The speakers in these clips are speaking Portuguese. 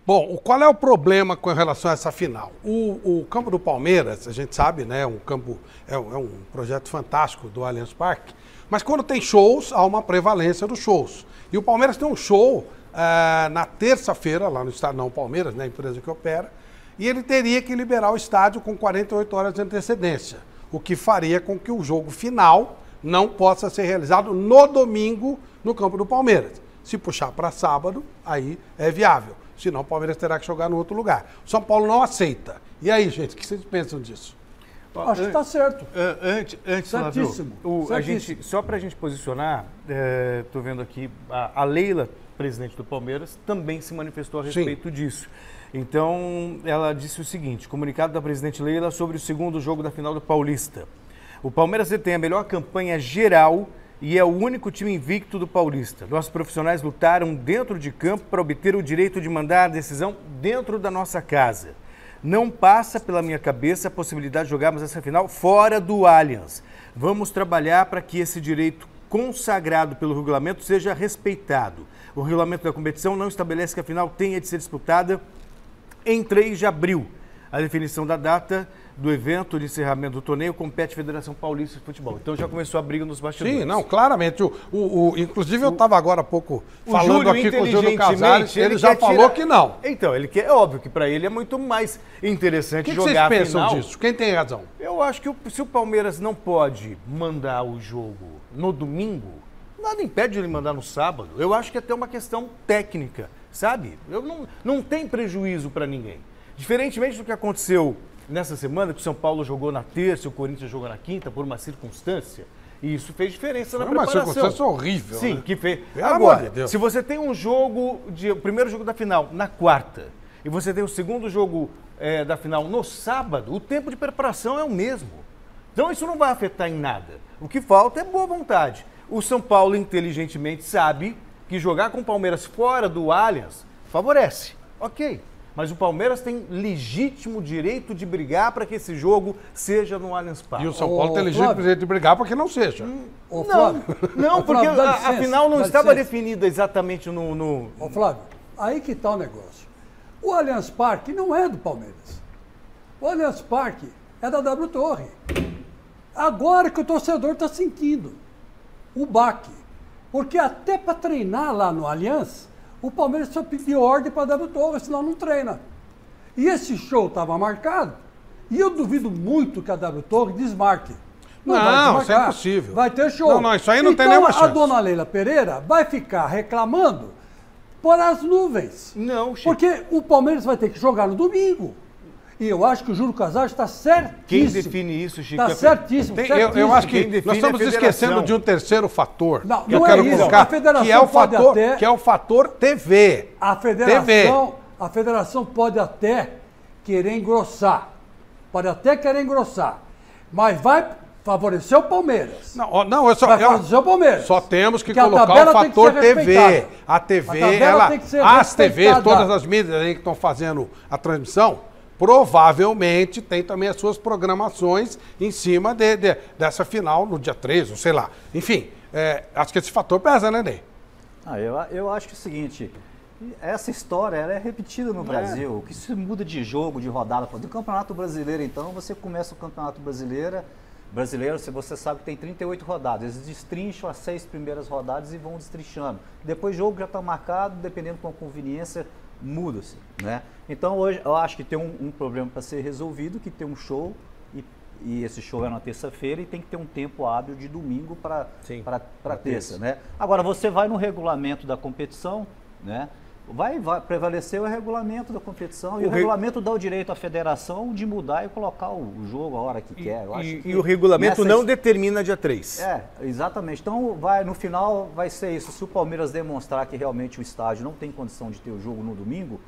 Bom, qual é o problema com relação a essa final? O campo do Palmeiras, a gente sabe, né? É um projeto fantástico do Allianz Parque, mas quando tem shows, há uma prevalência dos shows. E o Palmeiras tem um show na terça-feira, lá no estádio, não, Palmeiras, né? A empresa que opera, e ele teria que liberar o estádio com 48 horas de antecedência, o que faria com que o jogo final não possa ser realizado no domingo no campo do Palmeiras. Se puxar para sábado, aí é viável. Senão o Palmeiras terá que jogar no outro lugar. O São Paulo não aceita. E aí, gente, o que vocês pensam disso? Acho que está certo. Antes, certíssimo. Só para a gente posicionar, estou vendo aqui, a Leila, presidente do Palmeiras, também se manifestou a respeito disso. Então, ela disse o seguinte, comunicado da presidente Leila sobre o segundo jogo da final do Paulista. O Palmeiras tem a melhor campanha geral e é o único time invicto do Paulista. Nossos profissionais lutaram dentro de campo para obter o direito de mandar a decisão dentro da nossa casa. Não passa pela minha cabeça a possibilidade de jogarmos essa final fora do Allianz. Vamos trabalhar para que esse direito consagrado pelo regulamento seja respeitado. O regulamento da competição não estabelece que a final tenha de ser disputada em 3 de abril. A definição da data do evento de encerramento do torneio compete à Federação Paulista de Futebol. Então já começou a briga nos bastidores. Sim, não, claramente. Inclusive eu estava agora há pouco falando aqui com o Júlio Casares, ele já falou que não. Então, é óbvio que para ele é muito mais interessante jogar a final. O que vocês pensam disso? Quem tem razão? Eu acho que se o Palmeiras não pode mandar o jogo no domingo, nada impede ele mandar no sábado. Eu acho que é até uma questão técnica, sabe? Não tem prejuízo para ninguém. Diferentemente do que aconteceu nessa semana, que o São Paulo jogou na terça e o Corinthians jogou na quinta, por uma circunstância, e isso fez diferença na preparação. Uma circunstância horrível. Sim, né? que fez. Agora, se você tem um jogo, o primeiro jogo da final na quarta, e você tem o segundo jogo da final no sábado, o tempo de preparação é o mesmo. Então isso não vai afetar em nada. O que falta é boa vontade. O São Paulo, inteligentemente, sabe que jogar com o Palmeiras fora do Allianz favorece. Ok. Mas o Palmeiras tem legítimo direito de brigar para que esse jogo seja no Allianz Parque. E o São Paulo tem legítimo direito de brigar para que não seja. Não, porque a final não estava definida exatamente no... Ô Flávio, aí que está o negócio. O Allianz Parque não é do Palmeiras. O Allianz Parque é da W Torre. Agora que o torcedor está sentindo o baque. Porque até para treinar lá no Allianz, o Palmeiras só pediu ordem para a W Torre, senão não treina. E esse show estava marcado, e eu duvido muito que a W Torre desmarque. Não, isso é impossível. Vai ter show. Não, isso aí não tem nenhuma chance. A dona Leila Pereira vai ficar reclamando por as nuvens. Não, Chico. Porque o Palmeiras vai ter que jogar no domingo. E eu acho que o Júlio Casares está certíssimo. Quem define isso, Chico? Está certíssimo. Eu acho que nós estamos esquecendo de um terceiro fator. Não, que eu não quero é isso. colocar, A federação que é o fator TV. A federação pode até querer engrossar. Mas vai favorecer o Palmeiras. Vai favorecer o Palmeiras. Só temos que colocar o fator TV. A TV, as TVs, todas as mídias aí que estão fazendo a transmissão, provavelmente tem também as suas programações em cima dessa final no dia 3, ou sei lá. Enfim, acho que esse fator pesa, né, Ney? Eu acho que é o seguinte, essa história ela é repetida no Brasil. O que se muda de jogo, de rodada, do Campeonato Brasileiro, então, você começa o Campeonato Brasileiro, se você sabe que tem 38 rodadas, eles destrincham as 6 primeiras rodadas e vão destrinchando. Depois o jogo já está marcado, dependendo com a conveniência, muda-se, né? Então hoje eu acho que tem um problema para ser resolvido, que tem um show e esse show é na terça-feira e tem que ter um tempo hábil de domingo para terça, né? Agora você vai no regulamento da competição, né? Vai prevalecer o regulamento da competição e o regulamento dá o direito à federação de mudar e colocar o jogo a hora que quer. Eu acho que o regulamento não determina dia 3. Exatamente. Então, no final vai ser isso. Se o Palmeiras demonstrar que realmente o estádio não tem condição de ter o jogo no domingo,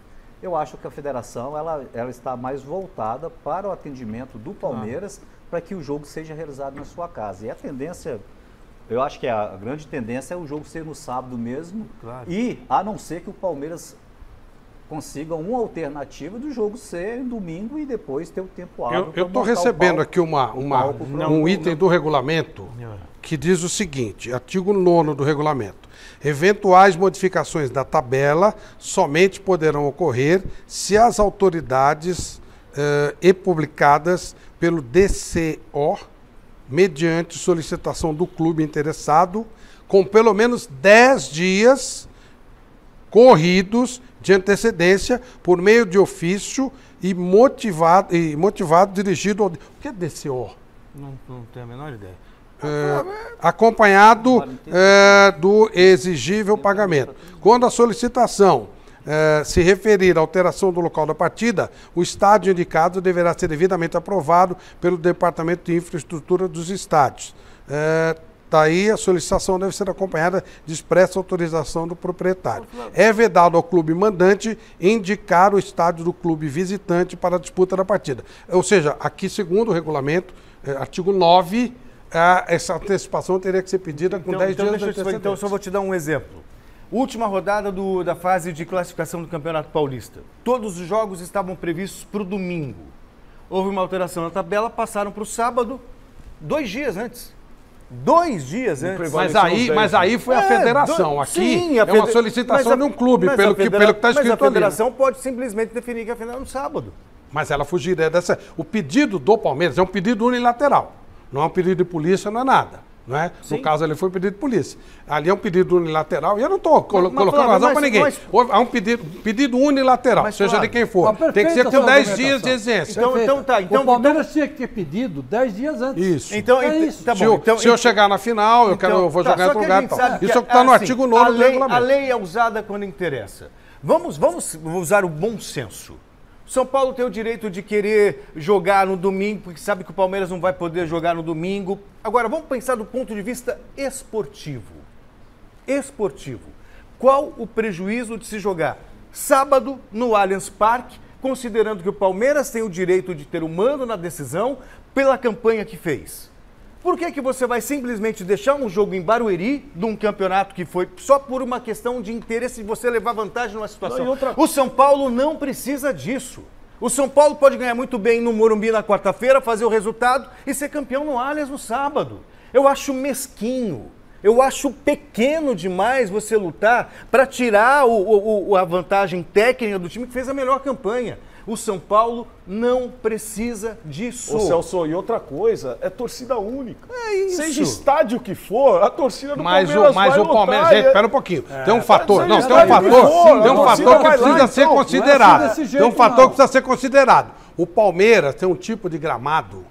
eu acho que a federação ela está mais voltada para o atendimento do Palmeiras para que o jogo seja realizado na sua casa. E a tendência... Eu acho que a grande tendência é o jogo ser no sábado mesmo. Claro. E a não ser que o Palmeiras consiga uma alternativa do jogo ser domingo e depois ter o tempo hábil. Eu estou recebendo aqui um item do regulamento que diz o seguinte, artigo 9º do regulamento. Eventuais modificações da tabela somente poderão ocorrer se as autoridades e publicadas pelo DCO, mediante solicitação do clube interessado, com pelo menos 10 dias corridos de antecedência, por meio de ofício e motivado dirigido ao... O que é DCO? Não tenho a menor ideia. Acompanhado do exigível pagamento. Quando a solicitação se referir à alteração do local da partida, o estádio indicado deverá ser devidamente aprovado pelo Departamento de Infraestrutura dos Estádios. Daí a solicitação deve ser acompanhada de expressa autorização do proprietário. É vedado ao clube mandante indicar o estádio do clube visitante para a disputa da partida. Ou seja, aqui, segundo o regulamento, artigo 9, essa antecipação teria que ser pedida com 10 dias de antecedência. Então, só vou te dar um exemplo. Última rodada da fase de classificação do Campeonato Paulista. Todos os jogos estavam previstos para o domingo. Houve uma alteração na tabela, passaram para o sábado, 2 dias antes. 2 dias antes. Mas aí foi a federação. Aqui é uma solicitação de um clube, pelo que está escrito ali. Mas a federação pode simplesmente definir que a final é no sábado. Mas ela fugiria dessa... O pedido do Palmeiras é um pedido unilateral. Não é um pedido de polícia, não é nada. Não é? No caso, ali foi um pedido de polícia. Ali é um pedido unilateral, e eu não estou colocando razão para ninguém. Há um pedido unilateral, seja de quem for. Tem que ser com 10 dias de exigência. O Palmeiras tinha que ter pedido 10 dias antes. Isso. Então, isso. Tá bom, se eu chegar na final, eu vou jogar em outro lugar. Isso está no artigo 9º do regulamento. A lei é usada quando interessa. Vamos usar o bom senso. São Paulo tem o direito de querer jogar no domingo, porque sabe que o Palmeiras não vai poder jogar no domingo. Agora, vamos pensar do ponto de vista esportivo. Qual o prejuízo de se jogar sábado no Allianz Parque, considerando que o Palmeiras tem o direito de ter o mando na decisão pela campanha que fez? Por que você vai simplesmente deixar um jogo em Barueri, de um campeonato que foi só por uma questão de interesse de você levar vantagem numa situação? O São Paulo não precisa disso. O São Paulo pode ganhar muito bem no Morumbi na quarta-feira, fazer o resultado e ser campeão no Allianz no sábado. Eu acho mesquinho. Eu acho pequeno demais você lutar para tirar a vantagem técnica do time que fez a melhor campanha. O São Paulo não precisa disso. Ô Celso, e outra coisa, é torcida única. É isso. Seja estádio que for, a torcida do Palmeiras vai Mas o Palmeiras, gente, espera um pouquinho. Tem um fator, que precisa ser considerado. Tem um fator que precisa ser considerado. O Palmeiras tem um tipo de gramado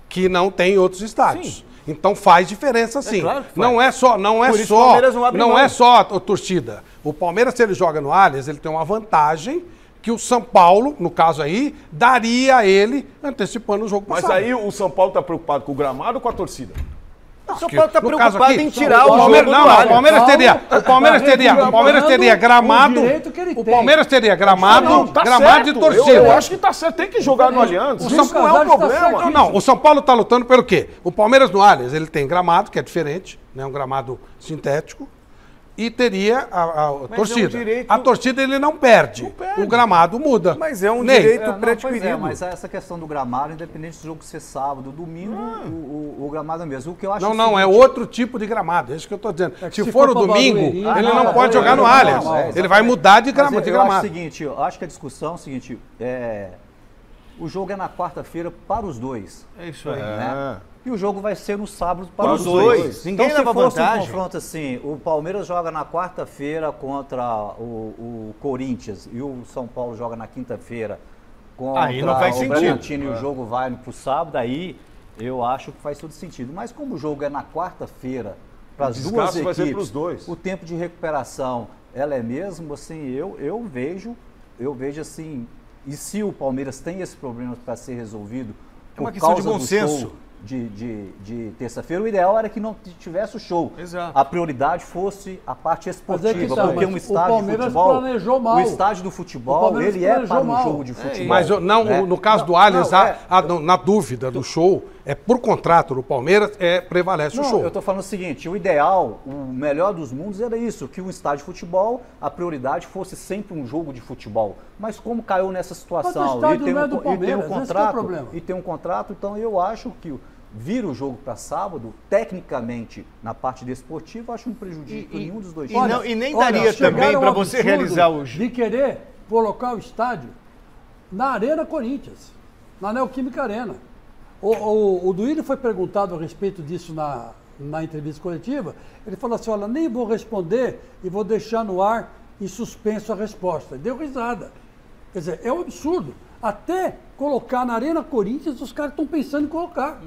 que não tem em outros estádios. Sim. Então faz diferença sim. Claro que faz. Não é só a torcida. O Palmeiras, se ele joga no Allianz, ele tem uma vantagem que o São Paulo, no caso aí, daria a ele antecipando o jogo passado. Mas aí o São Paulo está preocupado com o gramado ou com a torcida? O São Paulo está preocupado em tirar o jogo do Allianz. O Palmeiras teria gramado. O Palmeiras teria gramado de torcida. Eu acho que está certo, tem que jogar no Allianz. Isso não é um problema. Não, o São Paulo está lutando pelo quê? O Palmeiras no Allianz, ele tem gramado, que é diferente, né? Um gramado sintético. E teria a torcida. A torcida ele não perde. O gramado muda. Mas é um direito pré-adquirido. Mas essa questão do gramado, independente do jogo ser sábado, domingo, o gramado é mesmo. O que eu acho é outro tipo de gramado. É isso que eu estou dizendo. Se for o domingo, ele não pode jogar no Allianz. Ele vai mudar de gramado. Eu acho o seguinte, eu acho que a discussão é o seguinte, o jogo é na quarta-feira para os dois. É isso aí. Né? E o jogo vai ser no sábado para os dois. Ninguém então, leva vantagem. Um confronto assim, o Palmeiras joga na quarta-feira contra o Corinthians e o São Paulo joga na quinta-feira contra o Bragantino e o jogo vai para o sábado, aí eu acho que faz todo sentido. Mas como o jogo é na quarta-feira para as duas equipes, vai ser pros dois. O tempo de recuperação, ela é mesmo, assim, eu vejo assim, e se o Palmeiras tem esse problema para ser resolvido, é uma questão de bom senso. de terça-feira, o ideal era que não tivesse o show. Exato. A prioridade fosse a parte esportiva, tá, porque um estádio de futebol, planejou mal. o estádio do futebol, ele é para um jogo de futebol. Mas não, né? no caso do Allianz, na dúvida do show, por contrato do Palmeiras, prevalece o show. Eu estou falando o seguinte, o ideal, o melhor dos mundos era isso, que um estádio de futebol, a prioridade fosse sempre um jogo de futebol. Mas como caiu nessa situação e tem um contrato, então eu acho que vir o jogo para sábado, tecnicamente, na parte desportiva, acho um prejuízo nenhum dos dois times. E nem daria também para você realizar o de querer colocar o estádio na Arena Corinthians, na Neoquímica Arena. O Duílio foi perguntado a respeito disso na entrevista coletiva. Ele falou assim, olha, nem vou responder e vou deixar no ar em suspenso a resposta. Deu risada. Quer dizer, é um absurdo. Até colocar na Arena Corinthians, os caras estão pensando em colocar.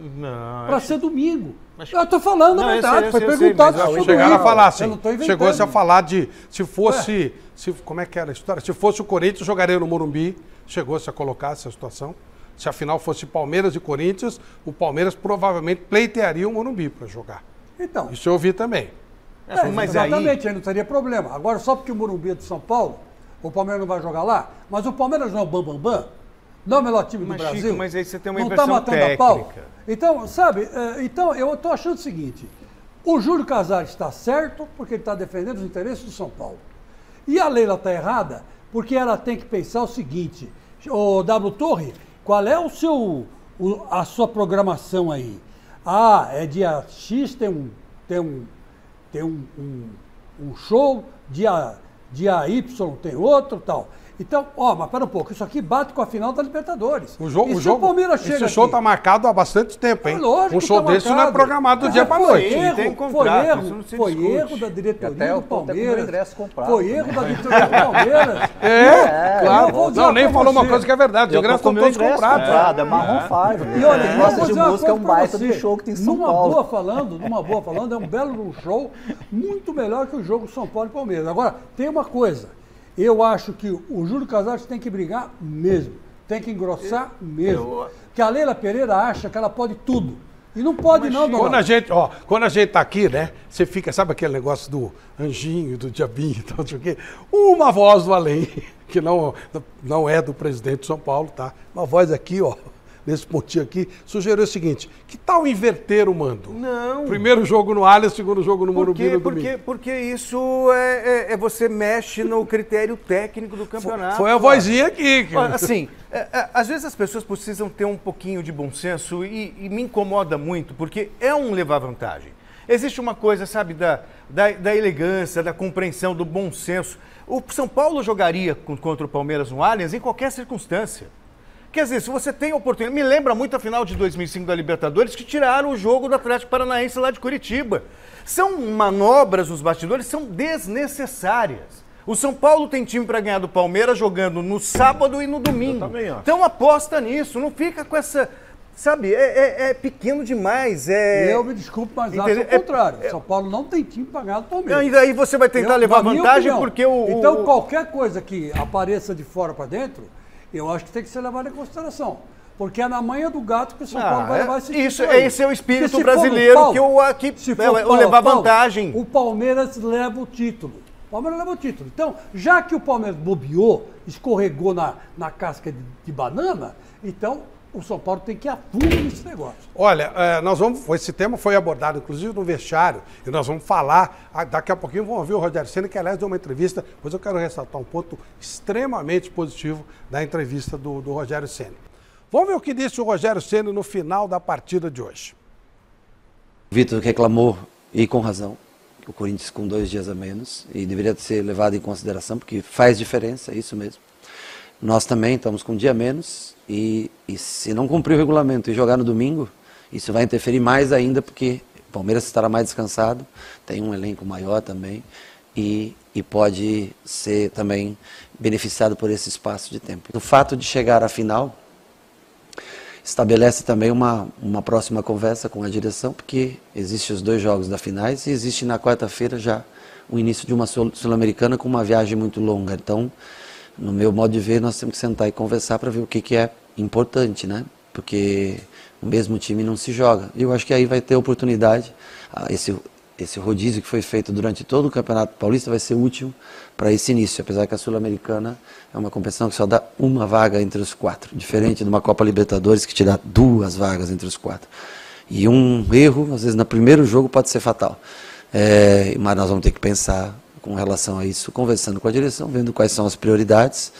Para ser domingo. Eu estou falando a verdade, foi perguntado sobre isso. Chegaram a falar assim, eu não tô inventando. chegou-se a falar de, se fosse, como é que era a história? Se fosse o Corinthians, jogaria no Morumbi, chegou-se a colocar essa situação. Se afinal fosse Palmeiras e Corinthians, o Palmeiras provavelmente pleitearia o Morumbi para jogar. Então, isso eu ouvi também. Mas exatamente, aí não teria problema. Agora, só porque o Morumbi é de São Paulo, o Palmeiras não vai jogar lá, mas o Palmeiras não é o Bambambam, não é o melhor time do Brasil. Chico, mas aí você tem uma não inversão matando técnica. A pau. Então, sabe, eu estou achando o seguinte, o Júlio Casares está certo porque ele está defendendo os interesses do São Paulo. E a Leila está errada porque ela tem que pensar o seguinte, o W Torre, qual é a sua programação aí? Ah, é dia X, tem um show, dia Y tem outro tal. Então, mas pera um pouco, isso aqui bate com a final da Libertadores. O Palmeiras chega esse show está marcado há bastante tempo, hein? Lógico, um show desse não é programado do dia para noite. Foi erro da diretoria do Palmeiras. Foi erro da diretoria do Palmeiras. Claro. Não, nem falou uma coisa que é verdade. Os ingressos estão todos comprados. É Marrom 5. E olha, gosta de música, é um baita de show que tem em São Paulo. Numa boa falando, é um belo show, muito melhor que o jogo São Paulo e Palmeiras. Agora, tem uma coisa. Eu acho que o Júlio Casares tem que brigar mesmo, tem que engrossar mesmo. Porque a Leila Pereira acha que ela pode tudo. E não pode não, dona. Quando a gente tá aqui, né, você fica, sabe aquele negócio do anjinho, do diabinho e tal, não sei o quê? Uma voz do além, que não é do presidente de São Paulo, tá? Uma voz aqui, nesse pontinho aqui, sugeriu o seguinte, que tal inverter o mando? Não. Primeiro jogo no Allianz, segundo jogo no Morumbi no domingo. Porque isso você mexe no critério técnico do campeonato. Foi a vozinha aqui. Assim, às vezes as pessoas precisam ter um pouquinho de bom senso e me incomoda muito, porque é um levar vantagem. Existe uma coisa, sabe, da elegância, da compreensão, do bom senso. O São Paulo jogaria contra o Palmeiras no Allianz em qualquer circunstância. Quer dizer, se você tem oportunidade... Me lembra muito a final de 2005 da Libertadores, que tiraram o jogo do Atlético Paranaense lá de Curitiba. São manobras nos bastidores, são desnecessárias. O São Paulo tem time para ganhar do Palmeiras jogando no sábado e no domingo. Eu também acho. Então aposta nisso, não fica com essa... Sabe, é pequeno demais. Eu me desculpo, mas acho o contrário. São Paulo não tem time para ganhar do Palmeiras. E daí você vai tentar levar vantagem porque Então qualquer coisa que apareça de fora para dentro... Eu acho que tem que ser levado em consideração. Porque é na manha do gato que o São Paulo vai levar esse título. Esse é o espírito brasileiro eu levar vantagem. O Palmeiras leva o título. Então, já que o Palmeiras bobeou, escorregou na casca de banana, então o São Paulo tem que ir a fundo nesse negócio. Olha, esse tema foi abordado, inclusive, no vestiário, e nós vamos falar, daqui a pouquinho vamos ouvir o Rogério Ceni, que aliás deu uma entrevista, pois eu quero ressaltar um ponto extremamente positivo da entrevista do Rogério Ceni. Vamos ver o que disse o Rogério Ceni no final da partida de hoje. O Vitor reclamou, e com razão, que o Corinthians com 2 dias a menos, e deveria ser levado em consideração, porque faz diferença, é isso mesmo. Nós também estamos com um dia a menos e se não cumprir o regulamento e jogar no domingo, isso vai interferir mais ainda porque o Palmeiras estará mais descansado, tem um elenco maior também e pode ser também beneficiado por esse espaço de tempo. O fato de chegar à final estabelece também uma próxima conversa com a direção, porque existem os 2 jogos da finais e existe na quarta-feira já o início de uma Sul-Americana com uma viagem muito longa. Então, no meu modo de ver, nós temos que sentar e conversar para ver o que é importante, né? porque o mesmo time não se joga. E eu acho que aí vai ter oportunidade, esse rodízio que foi feito durante todo o Campeonato Paulista vai ser útil para esse início, apesar que a Sul-Americana é uma competição que só dá uma vaga entre os 4, diferente de uma Copa Libertadores que te dá 2 vagas entre os 4. E um erro, às vezes, no primeiro jogo pode ser fatal. Mas nós vamos ter que pensar com relação a isso, conversando com a direção, vendo quais são as prioridades,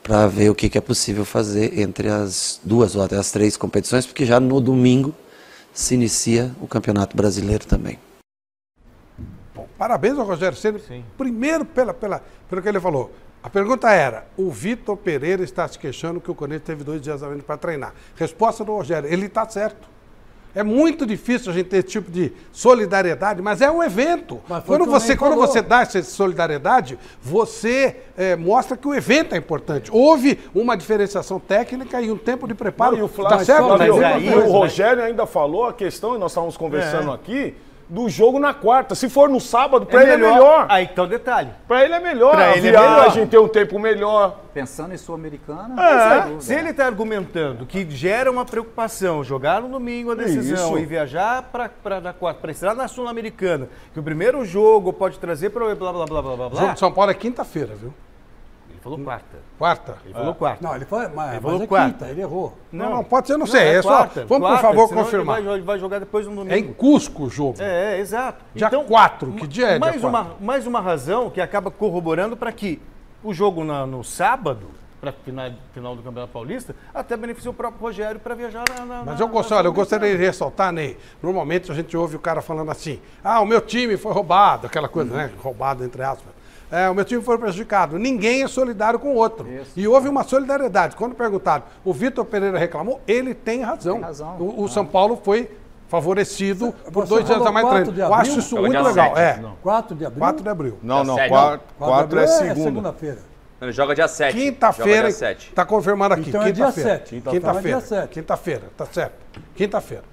para ver o que é possível fazer entre as 2 ou até as 3 competições, porque já no domingo se inicia o Campeonato Brasileiro também. Bom, parabéns ao Rogério Ceni. Primeiro, pelo que ele falou. A pergunta era, o Vitor Pereira está se queixando que o Corinthians teve 2 dias a menos para treinar. Resposta do Rogério, ele está certo. É muito difícil a gente ter esse tipo de solidariedade, mas é um evento. Quando você dá essa solidariedade, você mostra que o evento é importante. Houve uma diferenciação técnica e um tempo de preparo. Não, e o Flávio, tá certo? o Rogério ainda falou a questão, e nós estávamos conversando aqui, do jogo na quarta. Se for no sábado, para ele é melhor. Aí que tá o detalhe. Para ele é melhor. Pra a ele viagem, ter um tempo melhor. Pensando em Sul-Americana, se ele está argumentando que gera uma preocupação jogar no domingo a decisão e viajar para estrear na Sul-Americana, que o primeiro jogo pode trazer para blá blá blá blá blá O jogo de São Paulo é quinta-feira, viu? Ele falou quarta. Quarta? Ele falou quarta. Não, ele falou, mas falou é quarta. quinta, ele errou. Não, pode ser, não sei. É quarta, só, vamos, quarta, por favor, senão confirmar. Ele vai jogar depois no domingo. É em Cusco o jogo. Exato. Dia 4, que dia é mais dia 4? Mais uma razão que acaba corroborando para que o jogo no sábado, para final do Campeonato Paulista, até beneficia o próprio Rogério para viajar Mas eu gostaria de ressaltar, Ney, normalmente a gente ouve o cara falando assim, o meu time foi roubado, aquela coisa, né? Roubado, entre aspas. O meu time foi prejudicado. Ninguém é solidário com o outro. Isso. E houve uma solidariedade. Quando perguntado, o Vitor Pereira reclamou, ele tem razão. Tem razão. O São Paulo foi favorecido por 2 dias a mais treino. Eu acho isso muito legal. 4 de abril? 4 de abril. Não, 4 é segunda-feira. Ele joga dia 7. Quinta-feira. Está confirmado aqui. Então Quinta-feira. é dia 7. Quinta-feira. Tá certo. Quinta-feira.